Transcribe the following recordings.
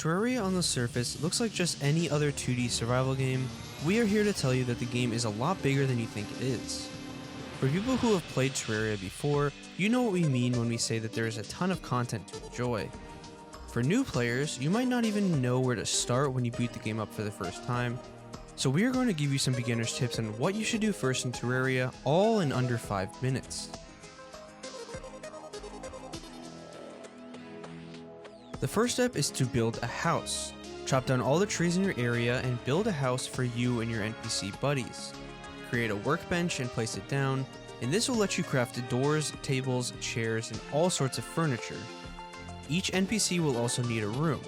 Terraria on the surface looks like just any other 2D survival game. We are here to tell you that the game is a lot bigger than you think it is. For people who have played Terraria before, you know what we mean when we say that there is a ton of content to enjoy. For new players, you might not even know where to start when you boot the game up for the first time, so we are going to give you some beginner's tips on what you should do first in Terraria, all in under 5 minutes. The first step is to build a house. Chop down all the trees in your area and build a house for you and your NPC buddies. Create a workbench and place it down, and this will let you craft doors, tables, chairs, and all sorts of furniture. Each NPC will also need a room.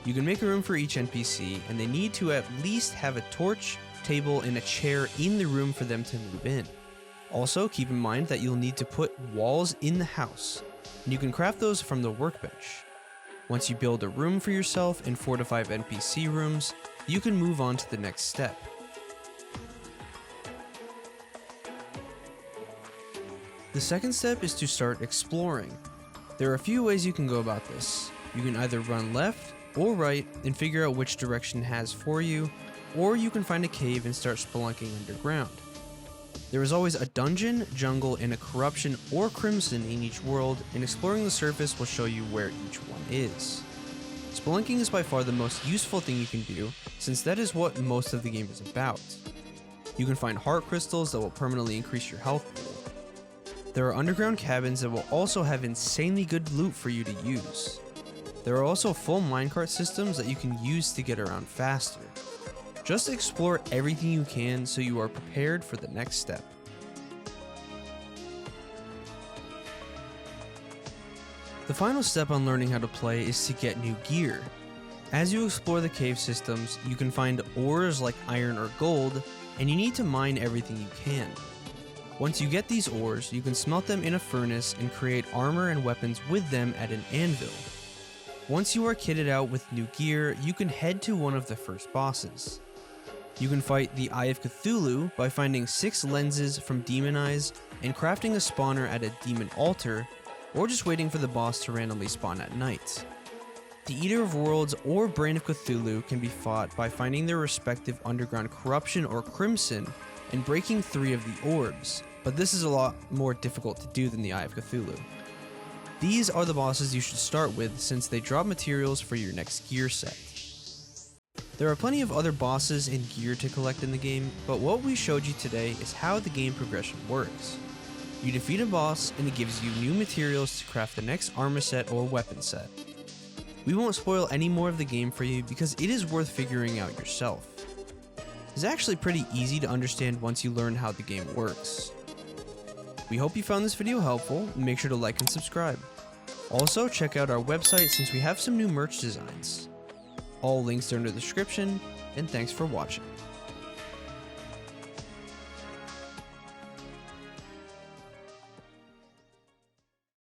You can make a room for each NPC, and they need to at least have a torch, table, and a chair in the room for them to move in. Also, keep in mind that you'll need to put walls in the house, and you can craft those from the workbench. Once you build a room for yourself and 4 to 5 NPC rooms, you can move on to the next step. The second step is to start exploring. There are a few ways you can go about this. You can either run left or right and figure out which direction has for you, or you can find a cave and start spelunking underground. There is always a dungeon, jungle, and a corruption or crimson in each world, and exploring the surface will show you where each one is. Spelunking is by far the most useful thing you can do, since that is what most of the game is about. You can find heart crystals that will permanently increase your health pool. There are underground cabins that will also have insanely good loot for you to use. There are also full minecart systems that you can use to get around faster. Just explore everything you can so you are prepared for the next step. The final step on learning how to play is to get new gear. As you explore the cave systems, you can find ores like iron or gold, and you need to mine everything you can. Once you get these ores, you can smelt them in a furnace and create armor and weapons with them at an anvil. Once you are kitted out with new gear, you can head to one of the first bosses. You can fight the Eye of Cthulhu by finding 6 lenses from Demon Eyes and crafting a spawner at a demon altar, or just waiting for the boss to randomly spawn at night. The Eater of Worlds or Brain of Cthulhu can be fought by finding their respective underground corruption or crimson and breaking 3 of the orbs, but this is a lot more difficult to do than the Eye of Cthulhu. These are the bosses you should start with since they drop materials for your next gear set. There are plenty of other bosses and gear to collect in the game, but what we showed you today is how the game progression works. You defeat a boss and it gives you new materials to craft the next armor set or weapon set. We won't spoil any more of the game for you because it is worth figuring out yourself. It's actually pretty easy to understand once you learn how the game works. We hope you found this video helpful, and make sure to like and subscribe. Also, check out our website since we have some new merch designs. All links are in the description, and thanks for watching.